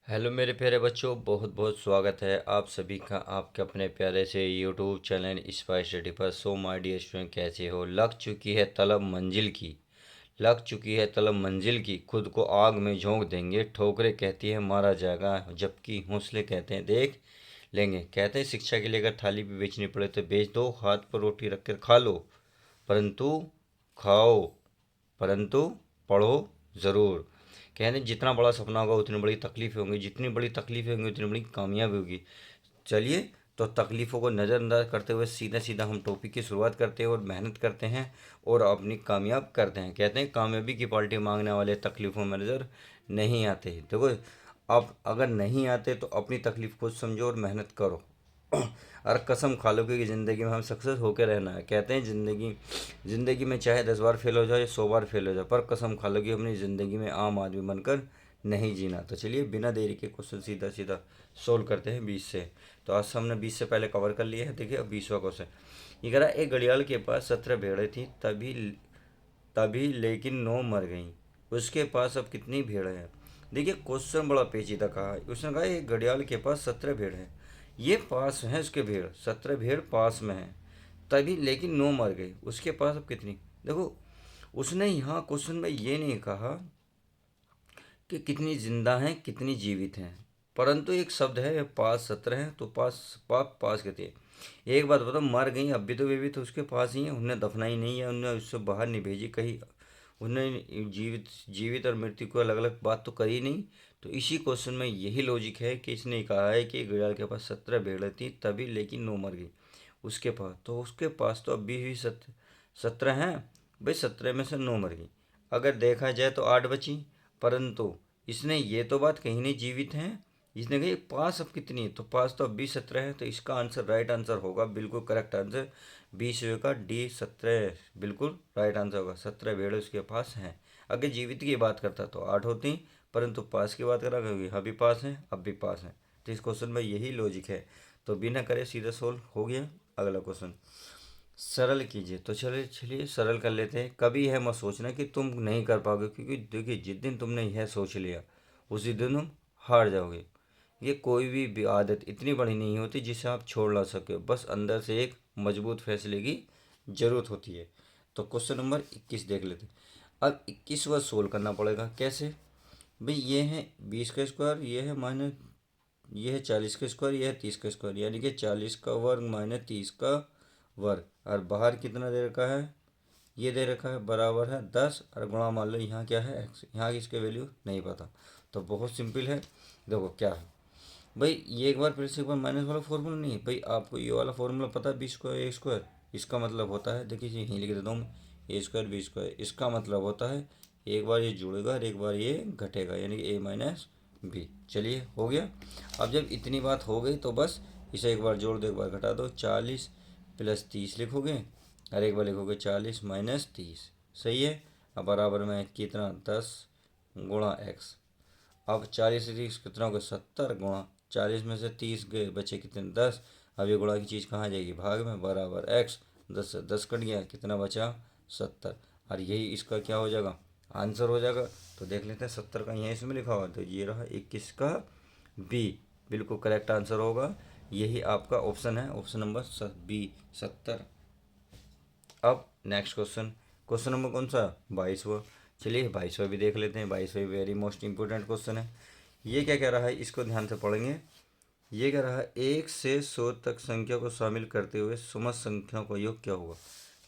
Hello मेरे प्यारे बच्चों, बहुत बहुत स्वागत है आप सभी का आपके अपने प्यारे से यूट्यूब चैनल स्पाइस स्टडी पर। सो माय डियर स्टूडेंट, कैसे हो? लग चुकी है तलब मंजिल की, खुद को आग में झोंक देंगे। ठोकरें कहती है मारा जाएगा, जबकि हौसले कहते हैं देख लेंगे। कहते हैं शिक्षा के लिए अगर थाली भी बेचनी पड़े तो बेच दो, हाथ पर रोटी रख कर खा लो, परंतु खाओ, परंतु पढ़ो ज़रूर। कहते हैं जितना बड़ा सपना होगा उतनी बड़ी तकलीफें होंगी, जितनी बड़ी तकलीफें होंगी उतनी बड़ी कामयाबी होगी। चलिए, तो तकलीफ़ों को नज़रअंदाज करते हुए सीधा सीधा हम टॉपिक की शुरुआत करते हैं और मेहनत करते हैं और अपनी कामयाब करते हैं। कहते हैं कामयाबी की पार्टी मांगने वाले तकलीफ़ों में नज़र नहीं आते। देखो, अब अगर नहीं आते तो अपनी तकलीफ़ खुद समझो और मेहनत करो और कसम खा लो कि ज़िंदगी में हम सक्सेस होकर रहना है। कहते हैं ज़िंदगी में चाहे 10 बार फेल हो जाए या 100 बार फेल हो जाए, पर कसम खा लो कि अपनी ज़िंदगी में आम आदमी बनकर नहीं जीना। तो चलिए बिना देरी के क्वेश्चन सीधा सीधा सोल्व करते हैं 20 से। तो आज हमने 20 से पहले कवर कर लिया है। देखिए अब 20वां क्वेश्चन। ये कह रहा है एक घड़ियाल के पास 17 भेड़ें थी, तभी तभी लेकिन 9 मर गईं। उसके पास अब कितनी भेड़ें हैं? देखिए क्वेश्चन बड़ा पेचीदा कहा है। उसने कहा एक घड़ियाल के पास 17 भेड़ हैं, ये पास हैं उसके भेड़, 17 भेड़ पास में हैं, तभी लेकिन 9 मर गई, उसके पास अब कितनी? देखो, उसने यहाँ क्वेश्चन में ये नहीं कहा कि कितनी जिंदा हैं कितनी जीवित हैं, परंतु एक शब्द है पास 17 हैं, तो पास कहती है। एक बात बताओ, मर गई अब भी तो वे भी तो उसके पास ही हैं, उनने दफनाई नहीं है, उनने उससे बाहर नहीं भेजी कहीं, उन्होंने जीवित जीवित और मृत्यु को अलग अलग बात तो करी नहीं। तो इसी क्वेश्चन में यही लॉजिक है कि इसने कहा है कि घड़ियाल के पास 17 भेड़ें थी, तभी लेकिन 9 मर गई। उसके पास तो अभी भी 17 हैं भाई, 17 में से 9 मर गई। अगर देखा जाए तो 8 बची, परंतु इसने ये तो बात कहीं नहीं जीवित हैं। इसने कही पास अब कितनी है, तो पास तो अब भी 17 है। तो इसका आंसर राइट आंसर होगा, बिल्कुल करेक्ट आंसर 20 का डी 17 बिल्कुल राइट आंसर होगा। 17 भेड़ें उसके पास हैं। अगर जीवित की बात करता तो 8 होती, परंतु पास की बात करा क्योंकि अभी पास हैं अब भी पास हैं। तो इस क्वेश्चन में यही लॉजिक है। तो बिना करे सीधा सोल्व हो गया। अगला क्वेश्चन सरल कीजिए। तो चलिए चलिए सरल कर लेते हैं। कभी यह मत सोचना कि तुम नहीं कर पाओगे, क्योंकि देखिए जिस दिन तुमने यह सोच लिया उसी दिन तुम हार जाओगे। ये कोई भी आदत इतनी बड़ी नहीं होती जिसे आप छोड़ ला सके, बस अंदर से एक मजबूत फैसले की ज़रूरत होती है। तो क्वेश्चन नंबर 21 देख लेते हैं। अब 21वां सोल्व करना पड़ेगा। कैसे भाई? ये है 20 का स्क्वायर, ये है माइनस, ये है 40 का स्क्वायर, ये है 30 का स्क्वायर, यानी कि 40 का वर्ग माइनस 30 का वर्ग। और बाहर कितना दे रखा है? ये दे रखा है बराबर है 10, और गुणा मान लो यहाँ क्या है x, यहाँ की इसके वैल्यू नहीं पता। तो बहुत सिंपल है। देखो क्या है भाई, ये एक बार फिर से एक बार माइनस वाला फॉर्मूला नहीं है भाई, आपको ये वाला फॉर्मूला पता है, बी स्क्वायर ए स्क्वायर। इसका मतलब होता है, देखिए यहीं लिख देता हूँ मैं, ए स्क्वायर बी स्क्वायर। इसका मतलब होता है एक बार ये जुड़ेगा और एक बार ये घटेगा, यानी कि ए माइनस बी। चलिए हो गया। अब जब इतनी बात हो गई तो बस इसे एक बार जोड़ दो एक बार घटा दो। 40 प्लस 30 लिखोगे और एक बार लिखोगे 40 माइनस 30। सही है। अब बराबर में कितना 10 गुणा एक्स। अब 40 से 30 कितना होगा 70, गुणा 40 में से 30 गए बचे कितने 10। अब ये गुणा की चीज़ कहाँ जाएगी भाग में, बराबर एक्स। 10 से 10 कट गया, कितना बचा 70। और यही इसका क्या हो जाएगा आंसर हो जाएगा। तो देख लेते हैं 70 का यहाँ इसमें लिखा हुआ, तो ये रहा 21 का बी बिल्कुल करेक्ट आंसर होगा। यही आपका ऑप्शन है, ऑप्शन नंबर बी 70। अब नेक्स्ट क्वेश्चन, क्वेश्चन नंबर कौन सा 22वां। चलिए 22वां भी देख लेते हैं। 22वां वेरी मोस्ट इंपॉर्टेंट क्वेश्चन है। ये क्या कह रहा है, इसको ध्यान से पढ़ेंगे। ये कह रहा है 1 से 100 तक संख्या को शामिल करते हुए समस्त संख्याओं का योग क्या होगा?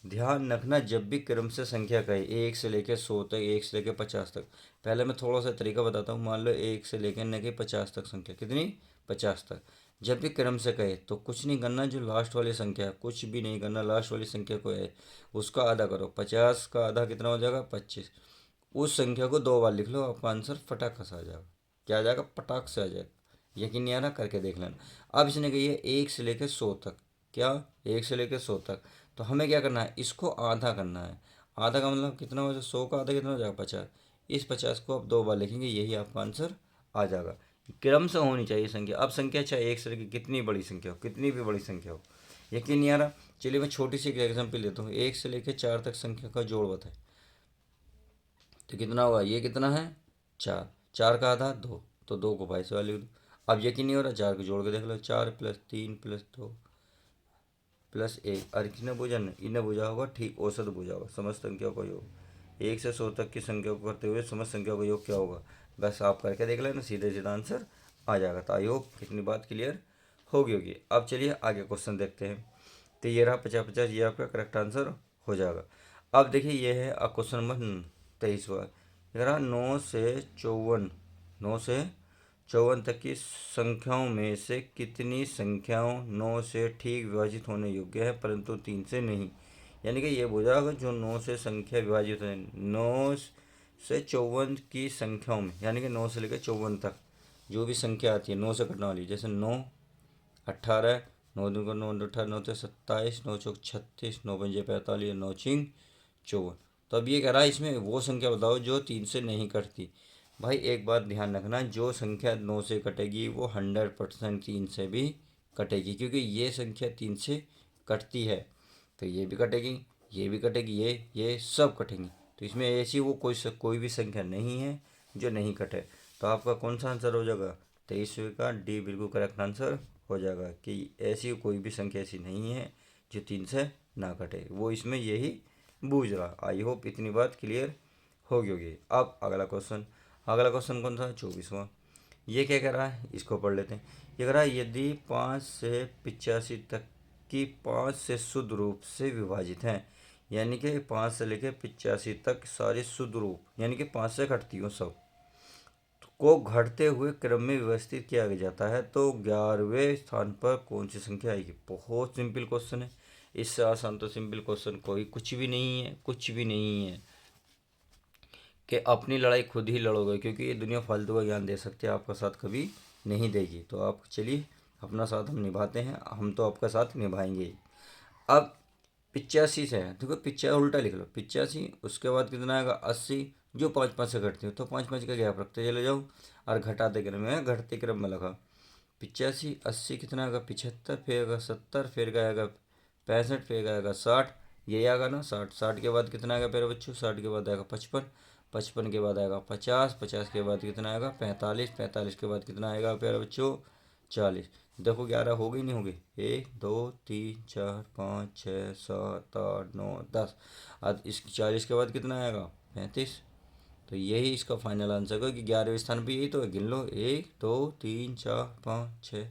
ध्यान रखना, जब भी क्रम से संख्या कहे 1 से लेकर 100 तक, 1 से लेकर 50 तक, पहले मैं थोड़ा सा तरीका बताता हूँ। मान लो 1 से लेकर न कि 50 तक संख्या, कितनी 50 तक। जब भी क्रम से कहे तो कुछ नहीं करना, जो लास्ट वाली संख्या है कुछ भी नहीं करना, लास्ट वाली संख्या को है उसका आधा करो। 50 का आधा कितना हो जाएगा 25। उस संख्या को 2 बार लिख लो, आपका आंसर फटाक से आ जाएगा। क्या आ जाएगा? पटाख से आ जाएगा। यकीन नहीं आ रहा, करके देख लेना। अब इसने कही है 1 से लेकर 100 तक। क्या? 1 से लेकर 100 तक। तो हमें क्या करना है, इसको आधा करना है। आधा का मतलब कितना हो जाएगा, 100 का आधा कितना हो जाएगा 50। इस 50 को आप 2 बार लिखेंगे, यही आपका आंसर आ जाएगा। क्रम से होनी चाहिए संख्या। अब संख्या चाहे 1 से लेकर कितनी बड़ी संख्या हो, कितनी भी बड़ी संख्या हो, यकीन नहीं आ रहा। चलिए मैं छोटी सी एक एग्जाम्पल देता हूँ। 1 से लेकर 4 तक संख्या का जोड़ बताए तो कितना होगा, ये कितना है 4, 4 का आधा 2, तो 2 को भाई से वाले लिख दो। अब यकीन नहीं हो रहा, 4 को जोड़ के देख लो, 4 + 3 + 2 + 1। और कितने बुझा न इन्हें बुझा होगा, ठीक औसत बुझा होगा। समस्त संख्या का योग 1 से 100 तक की संख्या को करते हुए समस्त संख्या का योग क्या होगा। बस आप करके देख लेना, सीधे सीधा आंसर आ जाएगा। तो आई होप कितनी बात क्लियर होगी। अब चलिए आगे क्वेश्चन देखते हैं। तो ये रहा 50-50, ये आपका करेक्ट आंसर हो जाएगा। अब देखिए ये है क्वेश्चन नंबर 23वां। ये रहा 9 से 54 तक की संख्याओं में से कितनी संख्याओं 9 से ठीक विभाजित होने योग्य है परंतु 3 से नहीं। यानी कि ये बोझा होगा जो 9 से संख्या विभाजित है, 9 से 54 की संख्याओं में, यानी कि 9 से लेकर 54 तक जो भी संख्या आती है 9 से कटने वाली, जैसे 9 18, 9 दूनी 9 18, 9 से 27, 9 चौक 36, 9 पंजे 45, 9 छिंग 54। तो अब ये कह रहा है इसमें वो संख्या बताओ जो 3 से नहीं कटती। भाई एक बात ध्यान रखना, जो संख्या 9 से कटेगी वो 100% 3 से भी कटेगी, क्योंकि ये संख्या 3 से कटती है तो ये भी कटेगी, ये भी कटेगी, ये सब कटेंगी। तो इसमें ऐसी वो कोई भी संख्या नहीं है जो नहीं कटे। तो आपका कौन सा आंसर हो जाएगा, 23वें का डी बिल्कुल करेक्ट आंसर हो जाएगा कि ऐसी कोई भी संख्या ऐसी नहीं है जो 3 से ना कटे। वो इसमें यही बूझ रहा। आई होप इतनी बात क्लियर होगी। अब अगला क्वेश्चन कौन सा, 24वां। ये क्या कह रहा है, इसको पढ़ लेते हैं। ये कह रहा है यदि 5 से 85 तक की 5 से शुद्ध रूप से विभाजित हैं, यानी कि 5 से लेकर 85 तक सारी शुद्ध रूप, यानी कि 5 से घटती हो सब को घटते हुए क्रम में व्यवस्थित किया जाता है तो 11वें स्थान पर कौन सी संख्या आएगी। बहुत सिंपल क्वेश्चन है, इससे आसान तो सिंपल क्वेश्चन कोई कुछ भी नहीं है, कुछ भी नहीं है। कि अपनी लड़ाई खुद ही लड़ोगे, क्योंकि ये दुनिया फालतू का ज्ञान दे सकती है, आपका साथ कभी नहीं देगी। तो आप चलिए अपना साथ हम निभाते हैं, हम तो आपका साथ निभाएंगे। अब 85 से है, देखो 50 उल्टा लिख लो, 85 उसके बाद कितना आएगा 80, जो 5-5 से घटती हो तो 5-5 का गैप रखते चले जाओ और घटाते क्रम में घटते क्रम में लगा। 85 80 कितना आएगा 75, फिर आएगा 70, फिर आएगा 65, फिर आएगा 60, ये आएगा ना 60। 60 के बाद कितना आएगा प्यारे बच्चों, 60 के बाद आएगा 55, 55 के बाद आएगा 50, 50 के बाद कितना आएगा 45, 45 के बाद कितना आएगा प्यारे बच्चों 40। देखो 11 हो गई नहीं हो गई, 1 2 3 4 5 6 7 8 9 10। अब इस 40 के बाद कितना आएगा 35। तो यही इसका फाइनल आंसर है कि 11वें स्थान पे यही तो है, गिन लो 1 2 3 4 5 6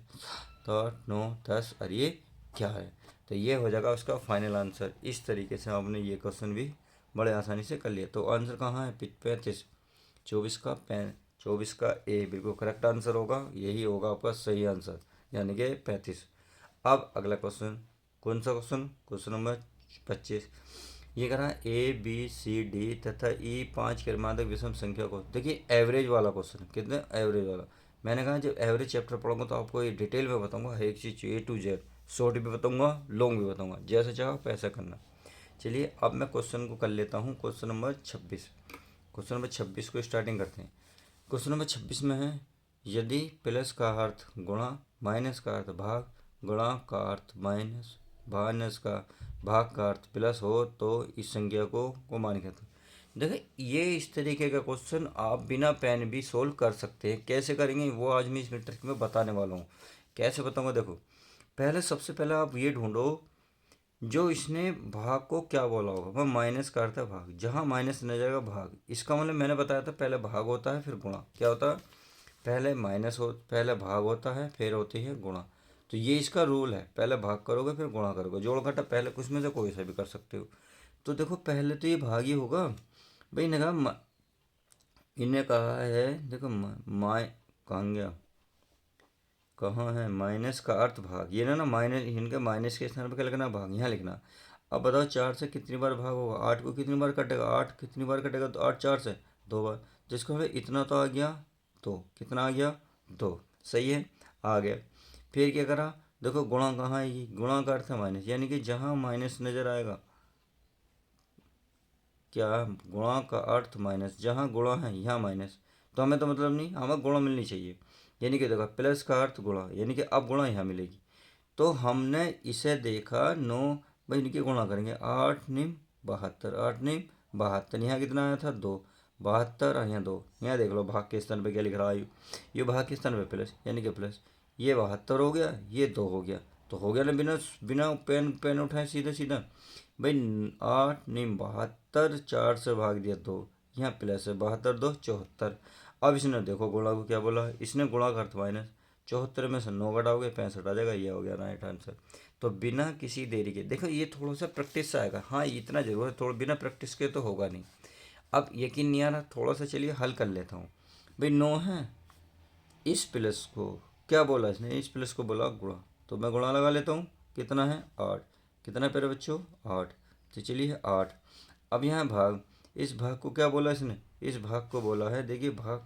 7 8 9 10 और ये 11। तो ये हो जाएगा उसका फाइनल आंसर। इस तरीके से आपने ये क्वेश्चन भी बड़े आसानी से कर लिया। तो आंसर कहाँ है 35, 24 का ए बिल्कुल करेक्ट आंसर होगा, यही होगा आपका सही आंसर, यानी कि 35। अब अगला क्वेश्चन, कौन सा क्वेश्चन नंबर 25। ये कह रहा है ए बी सी डी तथा ई 5 क्रमांक विषम संख्या को, देखिए एवरेज वाला क्वेश्चन, कितने एवरेज वाला। मैंने कहा जब एवरेज चैप्टर पढ़ूंगा तो आपको ये डिटेल में बताऊंगा, हर एक चीज़ A to Z, शॉर्ट भी बताऊंगा लॉन्ग भी बताऊंगा, जैसा चाहो वैसा करना। चलिए अब मैं क्वेश्चन को कर लेता हूँ, क्वेश्चन नंबर 26। क्वेश्चन नंबर 26 को स्टार्टिंग करते हैं। क्वेश्चन नंबर 26 में है यदि प्लस का अर्थ गुणा, माइनस का अर्थ भाग, गुणा का अर्थ माइनस, माइनस का भाग का अर्थ प्लस हो तो इस संख्या को मान कहते हैं। देखिए ये इस तरीके का क्वेश्चन आप बिना पेन भी सोल्व कर सकते हैं। कैसे करेंगे वो आज मैं इसमें ट्रिक में बताने वाला हूँ। कैसे बताऊँगा, देखो पहले सबसे पहले आप ये ढूंढो जो इसने भाग को क्या बोला होगा। वह माइनस का अर्थ है भाग, जहाँ माइनस न जाएगा भाग, इसका मतलब मैंने बताया था पहले भाग होता है फिर गुणा। क्या होता है, पहले पहले भाग होता है फिर होती है गुणा। तो ये इसका रूल है, पहले भाग करोगे फिर गुणा करोगे, जोड़ घटा पहले कुछ में से कोई सा भी कर सकते हो। तो देखो पहले तो ये भाग ही होगा भाई ने कहा, इन्हें कहा है देखो माइ कहाँ गया, कहाँ है, माइनस का अर्थ भाग, ये ना माइनस, इनके माइनस के स्थान पर क्या लिखना भाग, यहाँ लिखना। अब बताओ 4 से कितनी बार भाग होगा, 8 को कितनी बार कटेगा, 8 कितनी बार कटेगा, तो 8 4 से 2 बार, जिसको हमें इतना तो आ गया, तो कितना आ गया 2, सही है आ गया। फिर क्या करा, देखो गुणा कहाँ है, ये गुणा का अर्थ है माइनस, यानी कि जहाँ माइनस नजर आएगा, क्या गुणा का अर्थ माइनस, जहाँ गुणा है यहाँ माइनस, तो हमें तो मतलब नहीं, हमें गुणा मिलनी चाहिए। यानी कि देखो प्लस का अर्थ गुणा, यानी कि अब गुणा यहाँ मिलेगी। तो हमने इसे देखा 9, भाई इनकी गुणा करेंगे, 8 निम 72, 8 निम 72, यहाँ कितना आया था 2, 72 और यहाँ 2। यहाँ देख लो भाग के स्थान पे क्या लिख रहा है, ये भाग के स्थान पे प्लस, यानी कि प्लस, ये 72 हो गया, ये 2 हो गया, तो हो गया ना बिना बिना पेन पेन उठाए सीधा सीधा भाई। 8 नहीं 72, 4 से भाग दिया 2, यहाँ प्लस है, 72 2 74। अब इसने देखो गुणा को क्या बोला है, इसने गुणा का अर्थ माइनस, 74 में से 9 घटाओगे 65 आ जाएगा, ये हो गया राइट आंसर। तो बिना किसी देरी के, देखो ये थोड़ा सा प्रैक्टिस से आएगा, हाँ इतना जरूर है, थोड़ा बिना प्रैक्टिस के तो होगा नहीं। अब यकीन नहीं आ रहा, थोड़ा सा चलिए हल कर लेता हूँ भाई। 9 है, इस प्लस को क्या बोला इसने, इस प्लस को बोला गुणा, तो मैं गुणा लगा लेता हूँ, कितना है 8, कितना है प्यारे बच्चों 8, तो चलिए 8। अब यहाँ भाग, इस भाग को क्या बोला इसने, इस भाग को बोला है, देखिए भाग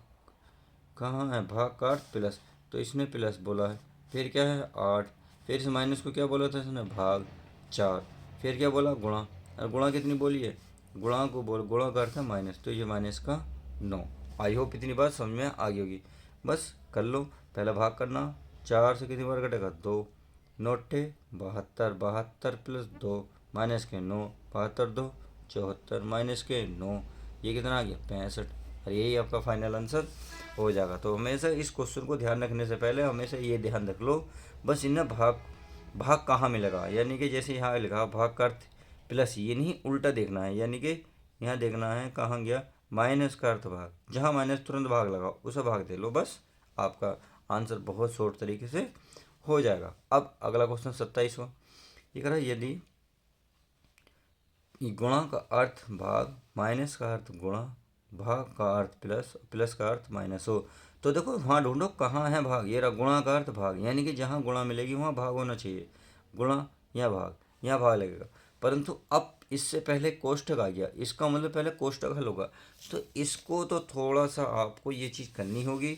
कहाँ है, भाग का अर्थ प्लस, तो इसने प्लस बोला है, फिर क्या है 8, फिर इस माइनस को क्या बोला था इसने, भाग 4, फिर क्या बोला गुणा, और गुणा कितनी बोली है, गुणा को बोल, गुणा का अर्थ है माइनस, तो ये माइनस का 9। आई होप इतनी बात समझ में आ गई होगी। बस कर लो, पहला भाग करना, 4 से कितनी बार कटेगा 2, 9 अट्ठे 72, 72 प्लस 2 माइनस के 9, 72 2 74 माइनस के 9, ये कितना आ गया 65, और यही आपका फाइनल आंसर हो जाएगा। तो हमेशा इस क्वेश्चन को ध्यान रखने से पहले हमेशा ये ध्यान रख लो, बस इन्हें भाग, भाग कहाँ मिलेगा, यानी कि जैसे यहाँ लिखा भाग का अर्थ प्लस, ये नहीं उल्टा देखना है, यानी कि यहाँ देखना है कहाँ गया माइनस का अर्थ भाग, जहाँ माइनस तुरंत भाग लगाओ उसे भाग दे लो, बस आपका आंसर बहुत शॉर्ट तरीके से हो जाएगा। अब अगला क्वेश्चन 27वां, ये कह रहा है यदि गुणा का अर्थ भाग, माइनस का अर्थ गुणा, भाग का अर्थ प्लस, प्लस का अर्थ माइनस हो, तो देखो वहाँ ढूंढो कहाँ है भाग, ये रहा गुणा का अर्थ भाग, यानी कि जहाँ गुणा मिलेगी वहाँ भाग होना चाहिए, गुणा या भाग, यहाँ भाग लगेगा, परंतु अब इससे पहले कोष्ठक आ गया, इसका मतलब पहले कोष्ठक हल होगा, तो इसको तो थोड़ा सा आपको ये चीज़ करनी होगी।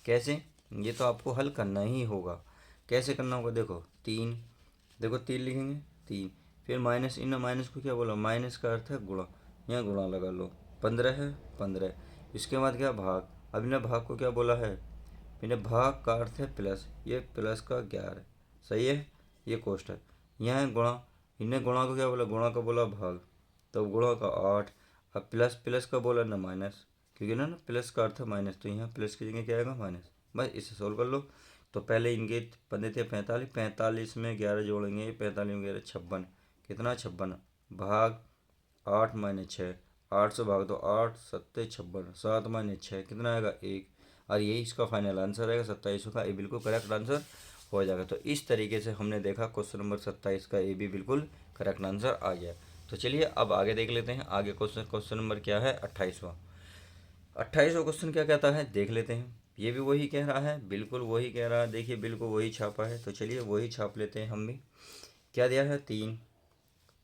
कैसे, ये तो आपको हल करना ही होगा, कैसे करना होगा, देखो 3, देखो 3 लिखेंगे 3, फिर माइनस, इन माइनस को क्या बोला, माइनस का अर्थ है गुणा, यहाँ गुणा लगा लो, 15 है 15, इसके बाद क्या भाग, अब इन्हें भाग को क्या बोला है, इन्हें भाग का अर्थ है प्लस, ये प्लस का 11, सही है, ये कोष्ठक, यहाँ है गुणा, इन्हें गुणा को क्या बोला, गुणा का बोला भाग, तो गुणा का 8, अब प्लस, प्लस का बोला ना माइनस, क्योंकि ना प्लस का अर्थ है माइनस, तो यहाँ प्लस की जगह क्या आएगा माइनस, बस इसे सोल्व कर लो। तो पहले इनके बंदे थे 45, 45 में 11 जोड़ेंगे, 45 में 11 56, कितना 56, भाग 8 माइनस 6, 8 से भाग दो, 8 सत्ते 56, 7 माइनस 6 कितना आएगा 1, और यही इसका फाइनल आंसर आएगा 27 का, ये बिल्कुल करेक्ट आंसर हो जाएगा। तो इस तरीके से हमने देखा क्वेश्चन नंबर 27 का ये भी बिल्कुल करेक्ट आंसर आ गया। तो चलिए अब आगे देख लेते हैं, आगे क्वेश्चन नंबर क्या है 28वां। 28वां क्वेश्चन क्या कहता है देख लेते हैं, ये भी वही कह रहा है, बिल्कुल वही कह रहा है, देखिए बिल्कुल वही छापा है, तो चलिए वही छाप लेते हैं हम भी। क्या दिया है 3,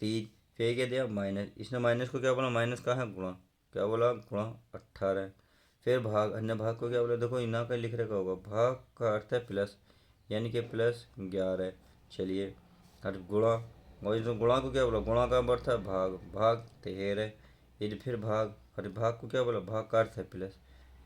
3 फिर क्या दिया माइनस, इसने माइनस को क्या बोला, माइनस का है गुणा, क्या बोला गुणा 18, फिर भाग, अन्य भाग को क्या बोला, देखो इना का लिख रखा होगा, भाग का अर्थ है प्लस, यानी कि प्लस 11, चलिए और गुणा, और इसमें गुणा को क्या बोला, गुणा का अर्थ है भाग, भाग 13, ये फिर भाग, और भाग को क्या बोला, भाग का अर्थ है प्लस,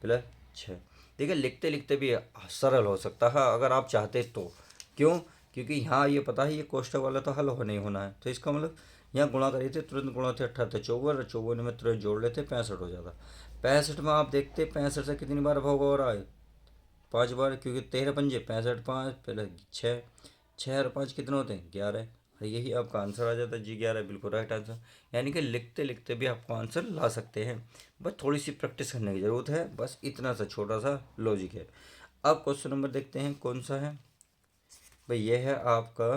प्लस 6। देखिए लिखते लिखते भी सरल हो सकता है अगर आप चाहते तो, क्यों, क्योंकि यहाँ ये पता है ये कोष्ठक वाला तो हल हो नहीं होना है, तो इसका मतलब यहाँ गुणा करिए थे, तुरंत गुणा थे 78 54, और 54 में तुरंत जोड़ लेते 65 हो जाता, 65 में आप देखते 65 से कितनी बार भाग हो रहा है 5 बार, क्योंकि 13 पंजे 65, 5 पहले 6, 6 और 5 कितने होते हैं 11, और यही आपका आंसर आ जाता है जी 11, बिल्कुल राइट आंसर। यानी कि लिखते लिखते भी आपको आंसर ला सकते हैं, बस थोड़ी सी प्रैक्टिस करने की ज़रूरत है, बस इतना सा छोटा सा लॉजिक है। अब क्वेश्चन नंबर देखते हैं कौन सा है भाई, ये है आपका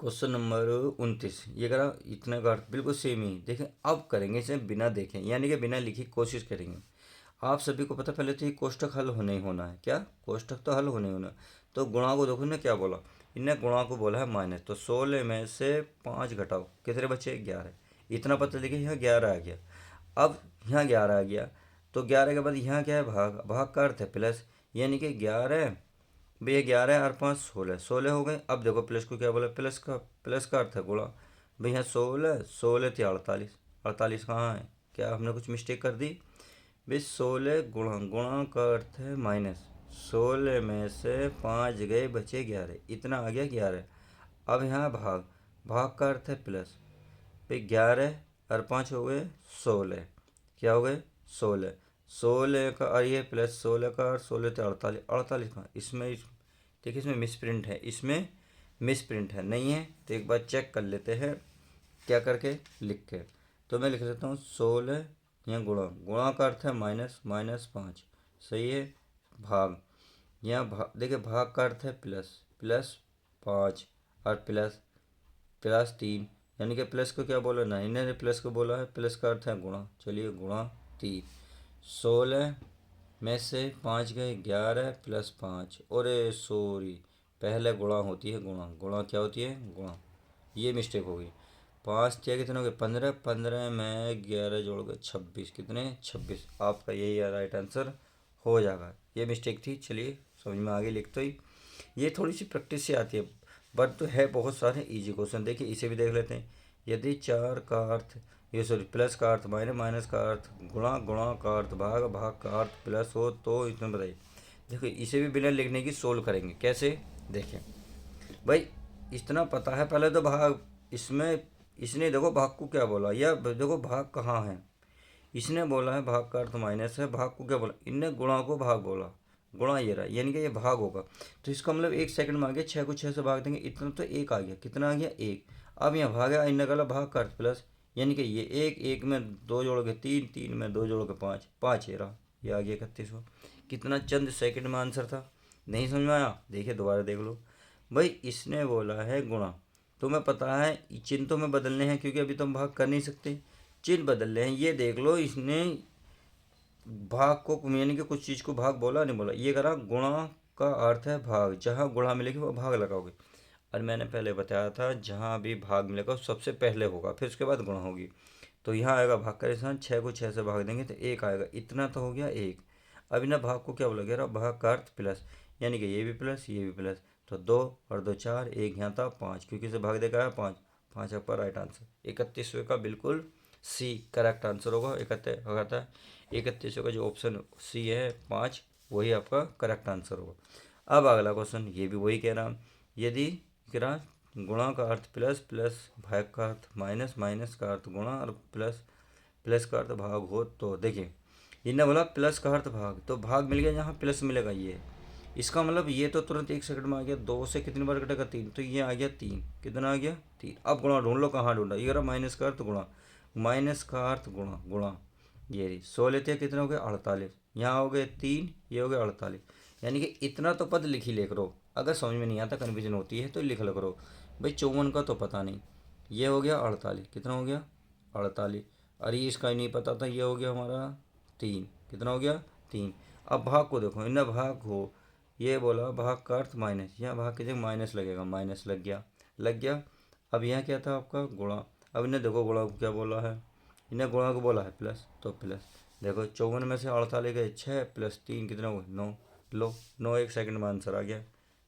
क्वेश्चन नंबर 29, ये करा इतना का बिल्कुल सेम ही, देखें अब करेंगे इसे बिना देखें, यानी कि बिना लिखी कोशिश करेंगे। आप सभी को पता पहले तो ये कोष्ठक हल होने ही होना है, क्या कोष्ठक तो हल होने ही होना है। तो गुणा को देखो ने क्या बोला, इनने गुणा को बोला है माइनस, तो 16 में से 5 घटाओ कितने बचे 11, इतना पता देखिए यहाँ 11 आ गया, अब यहाँ 11 आ गया, तो 11 के बाद यहाँ क्या है भाग, भाग का अर्थ है प्लस, यानी कि 11 भैया 11 और 5 16, 16 हो गए। अब देखो प्लस को क्या बोला, प्लस का अर्थ है गुणा, भैया 16 16 थी 48, 48 कहाँ है, क्या हमने कुछ मिस्टेक कर दी भाई, 16 गुणा, गुणा का अर्थ है माइनस, 16 में से 5 गए बचे 11, इतना आ गया 11। अब यहाँ भाग, भाग का अर्थ है प्लस, भाई 11 और 5 हो गए 16, क्या हो गए 16, 16 का और ये प्लस 16 का और 16 तो 48, 48 का इसमें देखिए इसमें मिस प्रिंट है, इसमें मिस प्रिंट है, नहीं है तो एक बार चेक कर लेते हैं क्या करके लिख के। तो मैं लिख लेता हूँ 16 यहाँ गुणा, गुणा का अर्थ है माइनस, माइनस 5 सही है, भाग यहाँ देखिए भाग का अर्थ है प्लस, प्लस 5 और प्लस प्लस 3, यानी कि प्लस को क्या बोला ना, इन्होंने प्लस को बोला है, प्लस का अर्थ है गुणा, चलिए गुणा 3, 16 में से 5 गए 11 प्लस 5, और सॉरी पहले गुणा होती है, गुणा गुणा क्या होती है गुणा, ये मिस्टेक हो गई। 5 क्या कितने हो गए 15, 15 में 11 जोड़ गए 26, कितने 26, आपका यही राइट आंसर हो जाएगा। ये मिस्टेक थी, चलिए समझ में आगे लिखते ही, ये थोड़ी सी प्रैक्टिस से आती है, बट तो है बहुत सारे इजी क्वेश्चन। देखिए इसे भी देख लेते हैं। यदि 4 का अर्थ, ये सॉरी प्लस का अर्थ माइनस, माइनस का अर्थ गुणा, गुणा का अर्थ भाग, भाग का अर्थ प्लस हो तो इतना बताइए। देखो इसे भी बिना लिखने की सोल्व करेंगे, कैसे देखें भाई, इतना पता है पहले तो भाग, इसमें इसने देखो भाग को क्या बोला, या देखो भाग कहाँ है, इसने बोला है भाग का अर्थ माइनस है, भाग को क्या बोला, इनने गुणा को भाग बोला, गुणा ये रहा, यानी कि ये भाग होगा। तो इसका मतलब 1 सेकंड में आ गया, 6 को 6 से भाग देंगे, इतना तो 1 आ गया, कितना आ गया 1। अब यहाँ भाग है, इनने गला भाग का अर्थ प्लस, यानी कि ये 1, 1 में 2 जोड़ के 3, 3 में 2 जोड़ के 5, 5 ये रहा, ये आ गया 31। कितना चंद सेकंड में आंसर था, नहीं समझ में आया, देखिए दोबारा देख लो भाई, इसने बोला है गुणा, तुम्हें पता है चिन्ह तो में बदलने हैं क्योंकि अभी तुम भाग कर नहीं सकते, चिन्ह बदल रहे हैं, ये देख लो इसने भाग को यानी कि कुछ चीज़ को भाग बोला नहीं बोला, ये करा गुणा का अर्थ है भाग, जहाँ गुणा मिलेगी वो भाग लगाओगे, और मैंने पहले बताया था जहाँ भी भाग मिलेगा सबसे पहले होगा फिर उसके बाद गुणा होगी। तो यहाँ आएगा भाग का निशान, 6 को 6 से भाग देंगे तो 1 आएगा, इतना तो हो गया 1। अब इन्हें भाग को क्या बोला गया, भाग का अर्थ प्लस, यानी कि ये भी प्लस ये भी प्लस, तो 2 और 2 4, 1 यहाँ था 5, क्योंकि इसे भाग देगा 5, 5 आपका राइट आंसर 31वें का बिल्कुल सी करेक्ट आंसर होगा। 31 होगा, 31 का जो ऑप्शन सी है 5, वही आपका करेक्ट आंसर होगा। अब अगला क्वेश्चन, ये भी वही कह रहा, यदि कह रहा गुणा का अर्थ प्लस, प्लस भाग का अर्थ माइनस, माइनस का अर्थ गुणा और प्लस, प्लस का अर्थ भाग हो तो देखिए इन्हें बोला प्लस का अर्थ भाग, तो भाग मिल गया यहाँ प्लस मिलेगा, ये इसका मतलब ये तो तुरंत 1 सेकंड में आ गया, 2 से कितनी बार कटेगा 3, तो ये आ गया 3, कितना आ गया 3। अब गुणा ढूंढ लो, कहाँ ढूंढा, ये रहा माइनस का अर्थ गुणा, माइनस का अर्थ गुणा, गुणा ये रही 16 थे कितने हो गए 48, यहाँ हो गए 3, ये हो गए 48, यानी कि इतना तो पद लिख ही ले करो, अगर समझ में नहीं आता कन्फ्यूजन होती है तो लिख लो करो भाई। 54 का तो पता नहीं, ये हो गया 48, कितना हो गया 48, अरे इसका ही नहीं पता था, ये हो गया हमारा 3, कितना हो गया 3। अब भाग को देखो, इन्हें भाग हो, ये बोला भाग का अर्थ माइनस, यहाँ भाग के जगह माइनस लगेगा, माइनस लग गया, लग गया। अब यहाँ क्या था आपका गुणा, अब इन्हें देखो गुणा को क्या बोला है, इन्हें गुणा को बोला है प्लस, तो प्लस देखो 54 में से 48 गए 6 प्लस 3 कितना हुआ 9, लो 9 1 सेकंड में आंसर आ गया।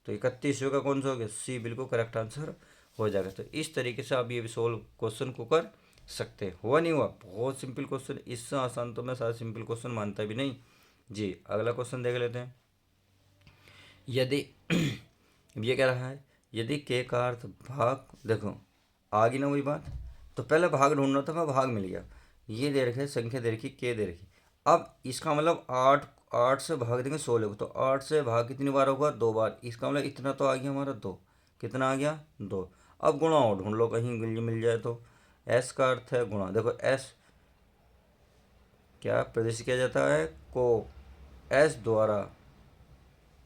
तो 31वें का कौन सा हो गया सी, बिल्कुल करेक्ट आंसर हो जाएगा। तो इस तरीके से आप ये सोल्व क्वेश्चन को कर सकते, हुआ नहीं हुआ, बहुत सिंपल क्वेश्चन, इससे आसान तो मैं सारा सिंपल क्वेश्चन मानता भी नहीं जी। अगला क्वेश्चन देख लेते हैं। यदि ये कह रहा है यदि के का अर्थ भाग, देखो आ गई ना वही बात, तो पहले भाग ढूंढना था, मैं भाग मिल गया, ये दे रखे संख्या दे रखी के दे रखी। अब इसका मतलब 8, 8 से भाग देंगे 16 को, तो 8 से भाग कितनी बार होगा 2 बार, इसका मतलब इतना तो आ गया हमारा 2, कितना आ गया 2। अब गुणा और ढूंढ लो कहीं मिल जाए तो, एस का अर्थ है गुणा, देखो एस क्या प्रदर्शित किया जाता है को एस द्वारा,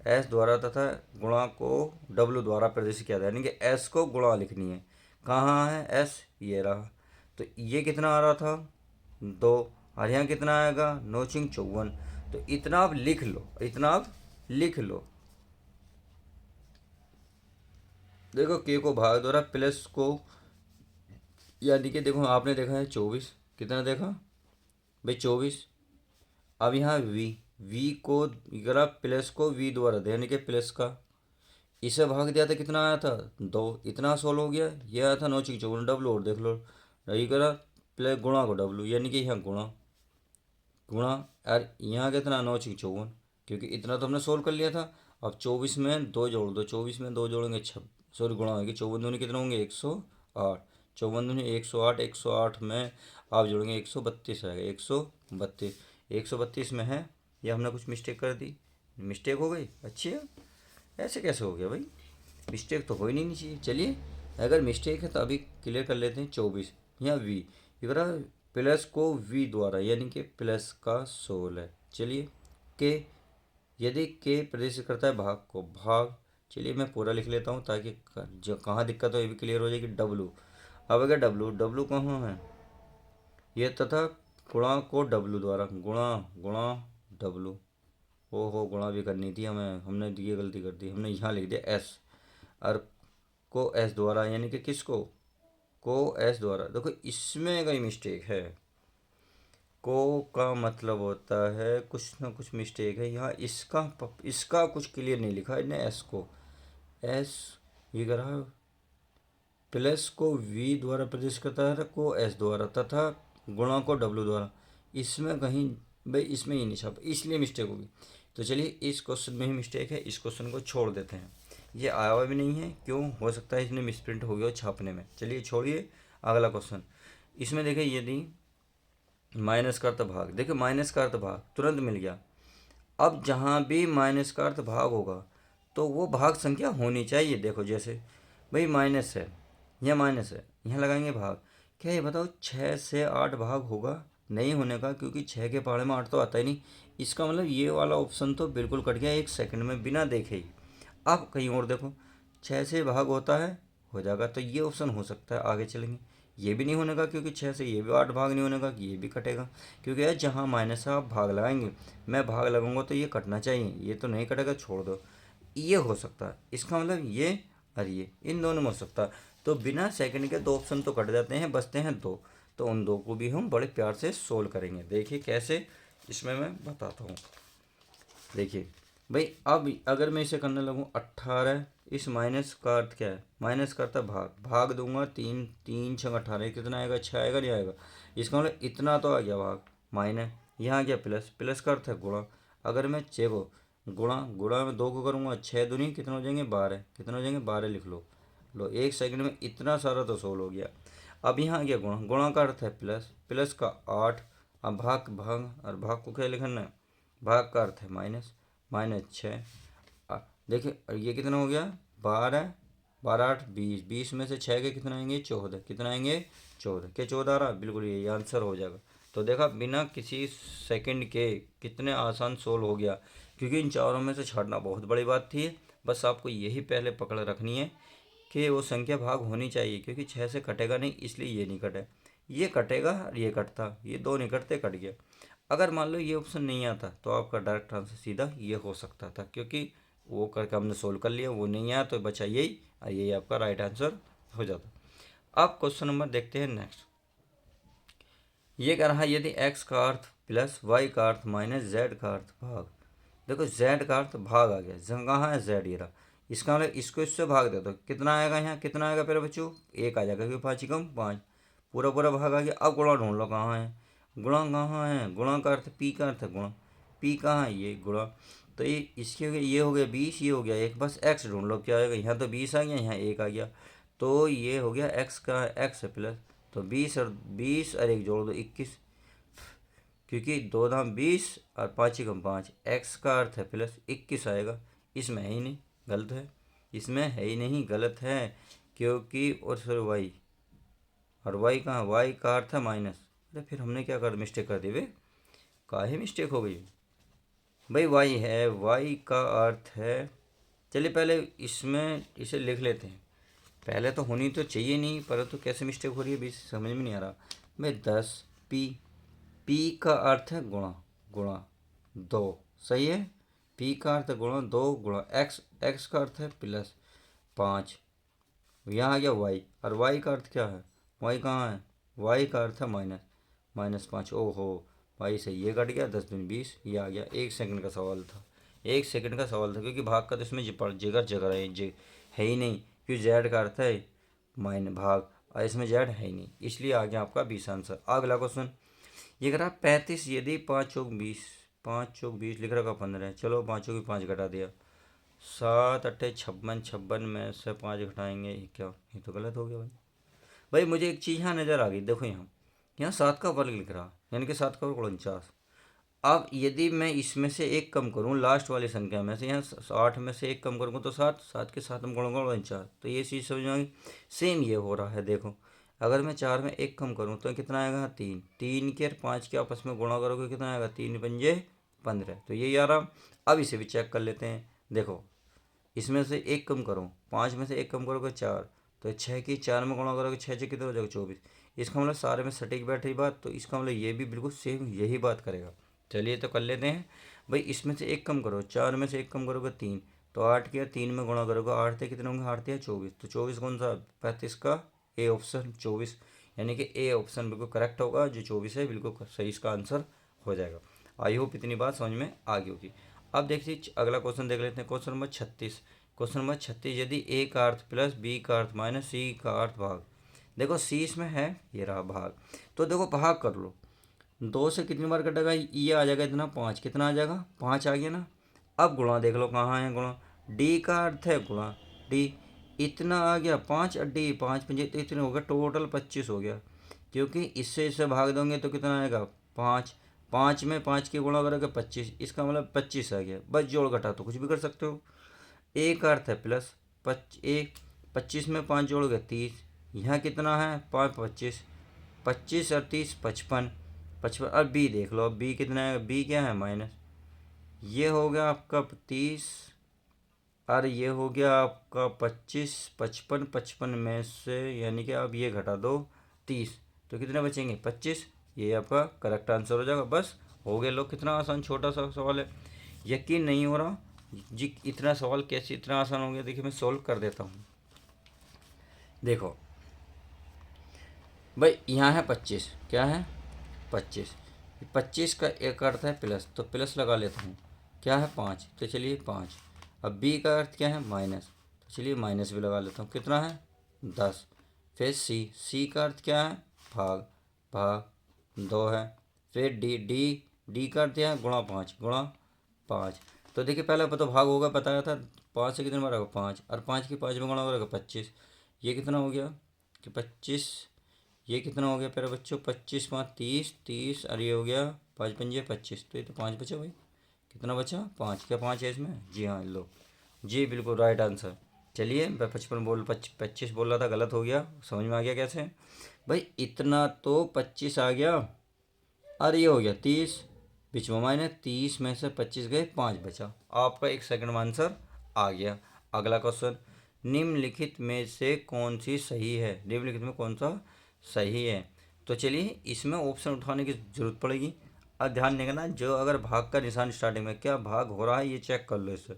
एस द्वारा तथा गुणा को डब्लू द्वारा प्रदर्शित किया था, यानी कि एस को गुणा लिखनी है, कहाँ है एस, ये रहा, तो ये कितना आ रहा था 2, और यहाँ कितना आएगा 9×54, तो इतना आप लिख लो, इतना आप लिख लो। देखो के को भाग द्वारा प्लस को, यानी कि देखो आपने देखा है 24, कितना देखा भाई 24। अब यहाँ वी को अगर प्लस को वी द्वारा दे, यानी कि प्लस का इसे भाग दिया था, कितना आया था 2, इतना सोल्व हो गया। ये आया था 9×54, डब्लू और देख लो, रही करा प्लस गुणा को डब्लू, यानी कि यहाँ गुणा, गुणा यार यहाँ कितना 9×54, क्योंकि इतना तो हमने सोल्व कर लिया था। अब 24 में 2 जोड़ दो, 24 में 2 जोड़ेंगे 6, सॉरी गुणा होगी, 54 दूनी कितने होंगे 108, 54 दूनी 108, 108 में आप जोड़ेंगे 132 आएगा, 132। 132 में है, या हमने कुछ मिस्टेक कर दी, मिस्टेक हो गई। अच्छी है, ऐसे कैसे हो गया भाई, मिस्टेक तो हो ही नहीं चाहिए। चलिए अगर मिस्टेक है तो अभी क्लियर कर लेते हैं। 24 यहाँ वी, ये करा प्लस को वी द्वारा, यानी कि प्लस का 16 है। चलिए के, यदि के प्रदर्शित करता है भाग को, भाग, चलिए मैं पूरा लिख लेता हूँ ताकि जो कहाँ दिक्कत हो ये भी क्लियर हो जाएगी। डब्लू, अब अगर डब्लू, डब्लू कहाँ है, ये तथा गुणा को डब्लू द्वारा, गुणा, गुणा डब्लू। हो गुणा भी करनी थी हमें, हमने ये गलती कर दी, हमने यहाँ लिख दिया एस, और को एस द्वारा, यानी कि किसको, को एस द्वारा। देखो इसमें कई मिस्टेक है, को का मतलब होता है कुछ ना कुछ मिस्टेक है यहाँ। इसका कुछ क्लियर नहीं लिखा है एस को, एस ये करा प्लस को वी द्वारा प्रदेश करता है, को एस द्वारा, तथा गुणा को डब्ल्यू द्वारा। इसमें कहीं भाई इसमें ही नहीं छापा, इसलिए मिस्टेक होगी। तो चलिए इस क्वेश्चन में ही मिस्टेक है, इस क्वेश्चन को छोड़ देते हैं। ये आया हुआ भी नहीं है, क्यों हो सकता है इसमें मिसप्रिंट हो गया छापने में। चलिए छोड़िए, अगला क्वेश्चन। इसमें देखिए यदि माइनस का अर्थ भाग, देखिए माइनस का अर्थ भाग तुरंत मिल गया। अब जहाँ भी माइनस का अर्थ भाग होगा तो वो भाग संख्या होनी चाहिए। देखो जैसे भाई माइनस है, यहाँ माइनस है, यहाँ लगाएंगे भाग। क्या ये बताओ 6 से 8 भाग होगा, नहीं होने का, क्योंकि 6 के पहाड़े में 8 तो आता ही नहीं। इसका मतलब ये वाला ऑप्शन तो बिल्कुल कट गया एक सेकंड में बिना देखे ही। अब कहीं और देखो, 6 से भाग होता है, हो जाएगा, तो ये ऑप्शन हो सकता है। आगे चलेंगे, ये भी नहीं होने का, क्योंकि 6 से ये भी 8 भाग नहीं होने का, ये भी कटेगा। क्योंकि यार जहाँ माइनस आप भाग लगाएंगे, मैं भाग लगाऊंगा तो ये कटना चाहिए, ये तो नहीं कटेगा, छोड़ दो। ये हो सकता है, इसका मतलब ये और ये इन दोनों में हो सकता है। तो बिना सेकंड के दो ऑप्शन तो कट जाते हैं, बचते हैं दो। तो उन दो को भी हम बड़े प्यार से सोल्व करेंगे। देखिए कैसे, इसमें मैं बताता हूँ। देखिए भाई, अब अगर मैं इसे करने लगूँ 18, इस माइनस का अर्थ क्या है, माइनस का अर्थ है भाग, भाग दूंगा 3, 3 6 18, कितना आएगा, 6 आएगा, नहीं आएगा। इसका मतलब इतना तो आ गया भाग, माइनस, यहाँ आ गया प्लस, प्लस का अर्थ है गुणा। अगर मैं 6 को गुणा, गुणा में 2 को करूँगा, 6 दूनी कितना हो जाएंगे 12, कितना हो जाएंगे 12, लिख लो। लो एक सेकंड में इतना सारा तो सोल्व हो गया। अब यहाँ आ गया गुणा, गुणा का अर्थ है प्लस, प्लस का 8। अब भाग, भाग और भाग को क्या लिखना है, भाग का अर्थ है माइनस, माइनस 6। देखिए ये कितना हो गया 12, 12 8 20, 20 में से 6 के कितना आएंगे 14, कितना आएंगे 14, क्या 14 आ रहा, बिल्कुल ये आंसर हो जाएगा। तो देखा बिना किसी सेकंड के कितने आसान सोल्व हो गया, क्योंकि इन चारों में से छाड़ना बहुत बड़ी बात थी। बस आपको यही पहले पकड़ रखनी है कि वो संख्या भाग होनी चाहिए, क्योंकि 6 से कटेगा नहीं, इसलिए ये नहीं कटे, ये कटेगा और ये कटता, ये दो नहीं कटते, कट गया। अगर मान लो ये ऑप्शन नहीं आता तो आपका डायरेक्ट आंसर सीधा ये हो सकता था, क्योंकि वो करके हमने सोल्व कर लिया, वो नहीं आया तो बचा यही, और यही आपका राइट आंसर हो जाता। अब क्वेश्चन नंबर देखते हैं नेक्स्ट। ये कह रहा है यदि x का अर्थ प्लस y का अर्थ माइनस z का अर्थ भाग। देखो z का अर्थ भाग आ गया, कहाँ है z, ये रहा। इसका मतलब इसको इससे भाग दे दो, कितना आएगा, यहाँ कितना आएगा पहले बच्चों, 1 आ जाएगा, क्योंकि 5 कम 5, पूरा पूरा भाग आ गया। अब गुणा ढूंढ लो कहाँ है, गुणा कहाँ है, गुणा का अर्थ पी का अर्थ है गुणा, पी कहाँ है, ये गुणा। तो ये इसके हो गया, ये हो गया 20, ये हो गया 1, बस x ढूंढ लो क्या आएगा, यहाँ तो 20 आ गया, यहाँ 1 आ गया, तो ये हो गया x का, x है प्लस, तो 20 और 1 जोड़ दो 21, क्योंकि 2 दाम 20 और 5 कम 5, x का अर्थ है प्लस 21 आएगा। इसमें है ही नहीं, गलत है, इसमें है ही नहीं, गलत है, क्योंकि और फिर y, और y कहाँ, y का अर्थ है माइनस। अरे फिर हमने क्या कर मिस्टेक कर दी वे, काहे मिस्टेक हो गई भाई, y है, y का अर्थ है, चलिए पहले इसमें इसे लिख लेते हैं, पहले तो होनी तो चाहिए नहीं, परंतु कैसे मिस्टेक हो रही है भी समझ में नहीं आ रहा। भाई 10 p, p का अर्थ है गुणा, गुणा 2, सही है, p का अर्थ है गुणा 2 गुणा x, x का अर्थ है प्लस 5, यहाँ आ गया y, और y का अर्थ क्या है, y कहाँ है, y का अर्थ है माइनस, माइनस 5। ओहो भाई से ये कट गया, 10 दूनी 20, ये आ गया। 1 सेकंड का सवाल था, 1 सेकंड का सवाल था, क्योंकि भाग का तो इसमें जिगर जगह है ही नहीं, क्योंकि जेड का अर्थ है माइन भाग, और इसमें जेड है ही नहीं, इसलिए आ गया आपका 20 आंसर। अगला क्वेश्चन ये करा 35 यदि 5 चौक 20, 5 चौक 20 लिख रखा 15, चलो 5 चौक 5 घटा दिया, 7 8 56, 56 में से 5 घटाएंगे, ये क्या, ये तो गलत हो गया भाई, भाई मुझे एक चीज़ यहाँ नज़र आ गई, देखो यहाँ 7 का वर्ग लिख रहा, यानी कि 7 का वर्ग 49। अब यदि मैं इसमें से एक कम करूँ, लास्ट वाली संख्या में से, यहाँ 8 में से एक कम करूँगा तो 7, 7 के साथ में गुणा 49, तो ये चीज़ समझ में आ गई। सेम ये हो रहा है, देखो अगर मैं 4 में एक कम करूँ तो कितना आएगा, 3, 3 के और 5 के आपस में गुणा करोगे कितना आएगा, 3 पंजे 15, तो यही आ रहा। अब इसे भी चेक कर लेते हैं, देखो इसमें से एक कम करो, 5 में से एक कम करोगे 4, तो 6 की 4 में गुणा करोगे, 6 से कितना हो जाएगा 24। इसका मतलब सारे में सटीक बैठ रही बात, तो इसका मतलब ये भी बिल्कुल सेम यही बात करेगा। चलिए तो कर लेते हैं। भाई इसमें से एक कम करो, 4 में से एक कम करोगे 3, तो 8 किया 3 में गुणा करोगे, 8 थे कितने होंगे, 8 थे 24, तो 24 कौन सा, 35 का ए ऑप्शन 24, यानी कि ए ऑप्शन बिल्कुल करेक्ट होगा, जो 24 है बिल्कुल सही इसका आंसर हो जाएगा। आई होप इतनी बात समझ में आ गई होगी। अब देखिए अगला क्वेश्चन देख लेते हैं, क्वेश्चन नंबर 36। क्वेश्चन नंबर 36, यदि ए का अर्थ प्लस बी का अर्थ माइनस सी का अर्थ भाग, देखो सी इसमें है, ये रहा भाग, तो देखो भाग कर लो, 2 से कितनी बार कटेगा, ये आ जाएगा इतना 5, कितना आ जाएगा 5 आ गया ना। अब गुणा देख लो कहाँ है गुणा, डी का अर्थ है गुणा, डी इतना आ गया 5, डी 5 पंजे तो इतने हो गया, टोटल 25 हो गया, क्योंकि इससे इससे भाग दोगे तो कितना आएगा 5, 5 में 5 के गुणा करोगे 25, इसका मतलब 25 आ गया। बस जोड़ घटा तो कुछ भी कर सकते हो। ए का अर्थ है प्लस, 25 में 5 जोड़ोगे 30, यहाँ कितना है 5 25, 25 और 30 55, 55। अब बी देख लो, अब बी कितना है, बी क्या है माइनस, ये हो गया आपका 30 और ये हो गया आपका 25, 55, 55 में से यानी कि अब ये घटा दो 30, तो कितने बचेंगे 25, ये आपका करेक्ट आंसर हो जाएगा। बस हो गया। लोग कितना आसान छोटा सा सवाल है, यकीन नहीं हो रहा जी इतना सवाल कैसे इतना आसान हो गया। देखिए मैं सोल्व कर देता हूँ। देखो भाई यहाँ है 25, क्या है 25, 25 का एक अर्थ है प्लस, तो प्लस लगा लेता हूँ, क्या है 5, तो चलिए 5। अब बी का अर्थ क्या है माइनस, तो चलिए माइनस भी लगा लेता हूँ, कितना है 10। फिर सी का अर्थ क्या है भाग, भाग 2 है। फिर डी का अर्थ क्या है गुणा 5, गुणा 5। तो देखिए पहले तो भाग होगा बताया था, 5 से कितने बार होगा 5, और 5 की 5 में गुणा करेगा 25, ये कितना हो गया कि 25, ये कितना हो गया प्यारे बच्चों 25 5 30, 30 और ये हो गया 5 पंजे 25, तो ये तो 5 बचा भाई, कितना बचा 5, क्या 5 है इसमें, जी हाँ लो जी बिल्कुल राइट आंसर। चलिए मैं 25 बोल रहा था, गलत हो गया, समझ में आ गया कैसे भाई, इतना तो 25 आ गया और ये हो गया 30, बीच में माइनस 30 में से 25 गए 5 बचा, आपका एक सेकंड में आंसर आ गया। अगला क्वेश्चन, निम्नलिखित में से कौन सी सही है, निम्नलिखित में कौन सा सही है, तो चलिए इसमें ऑप्शन उठाने की जरूरत पड़ेगी। अब ध्यान देना, जो अगर भाग का निशान स्टार्टिंग में क्या भाग हो रहा है ये चेक कर लो इससे,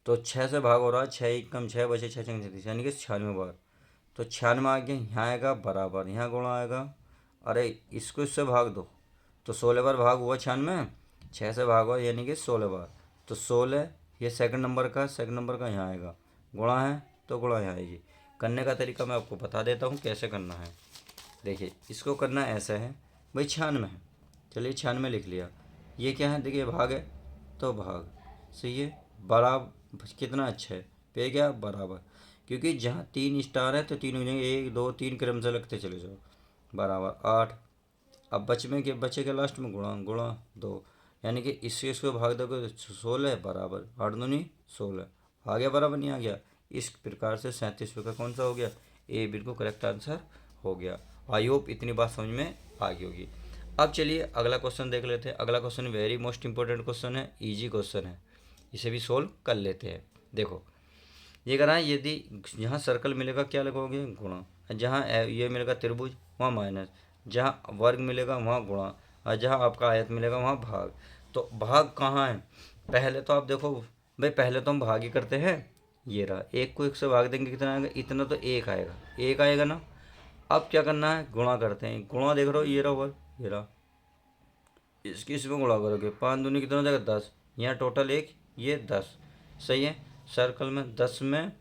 तो 6 से भाग हो रहा है, 6 एक कम 6 बचे 6 छंग 36, यानी कि 96 बार, तो 96 आ गया, यहाँ आएगा बराबर, यहाँ गुणा आएगा, अरे इसको इससे भाग दो, तो 16 बार भाग हुआ 96, 6 से भाग हुआ यानी कि 16 बार, तो 16, ये सेकंड नंबर का यहाँ आएगा, गुणा है तो गुणा यहाँ आएगी। करने का तरीका मैं आपको बता देता हूँ कैसे करना है। देखिए इसको करना ऐसा है भाई, 96 है, चलिए 96 लिख लिया, ये क्या है देखिए भाग है, तो भाग सही है, बराबर कितना अच्छा है पे गया बराबर, क्योंकि जहाँ 3 स्टार है तो 3 हो जाएंगे, 1 2 3 क्रम से लगते चले जाओ, बराबर 8। अब बचेगा लास्ट में गुणा, गुणा 2, यानी कि इसको भाग दोगे तो 16 बराबर 8 दूनी 16, आ गया बराबर नहीं आ गया। इस प्रकार से 37 का कौन सा हो गया, ए बिल्कुल करेक्ट आंसर हो गया। आई होप इतनी बात समझ में आ गई होगी। अब चलिए अगला क्वेश्चन देख लेते हैं। अगला question very most important question है, इजी क्वेश्चन है, इसे भी सोल्व कर लेते हैं। देखो ये कह रहा है, यदि जहाँ सर्कल मिलेगा क्या लगोगे गुणा, जहाँ ये मिलेगा त्रिभुज वहाँ माइनस, जहाँ वर्ग मिलेगा वहाँ गुणा, और जहाँ आपका आयत मिलेगा वहाँ भाग। तो भाग कहाँ है, पहले तो आप देखो भाई, पहले तो हम भाग ही करते हैं, ये रहा, एक को एक से भाग देंगे कितना आएगा, इतना तो एक आएगा, एक आएगा ना। अब क्या करना है, गुणा करते हैं, गुणा देख रहे हो ये रहा वर्ग, ये रहा, इसकी इसमें गुणा करोगे, 5 दूनी कितना हो जाएगा 10, यहाँ टोटल एक ये 10, सही है। सर्कल में 10 में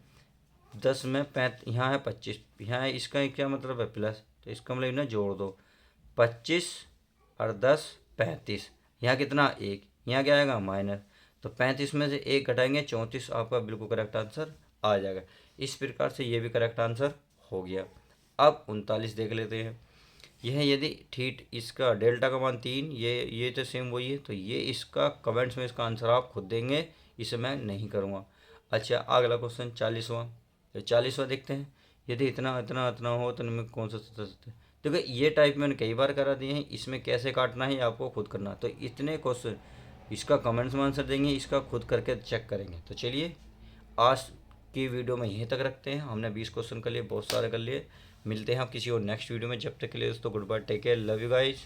35, यहाँ है 25, यहाँ है, इसका क्या मतलब है प्लस, तो इसका मतलब इन्हें जोड़ दो, 25 और 10 35, यहाँ कितना एक, यहाँ क्या आएगा माइनस, तो 35 में से एक घटाएंगे 34, आपका बिल्कुल करेक्ट आंसर आ जाएगा। इस प्रकार से ये भी करेक्ट आंसर हो गया। अब 39 देख लेते हैं। यह यदि थीट इसका डेल्टा का मान 3, ये तो सेम वही है, तो ये इसका कमेंट्स में इसका आंसर आप खुद देंगे, इसे मैं नहीं करूँगा। अच्छा, अगला क्वेश्चन 40वां। 40वां देखते हैं। यदि इतना इतना इतना हो तो इनमें कौन सा सत्य। देखो ये टाइप मैंने कई बार करा दिए हैं, इसमें कैसे काटना है आपको खुद करना। तो इतने क्वेश्चन इसका कमेंट्स में आंसर देंगे, इसका खुद करके चेक करेंगे। तो चलिए आज की वीडियो में यहीं तक रखते हैं। हमने 20 क्वेश्चन कर लिए, बहुत सारे कर लिए। मिलते हैं आप किसी और नेक्स्ट वीडियो में। जब तक के लिए दोस्तों good bye, take care, love you guys.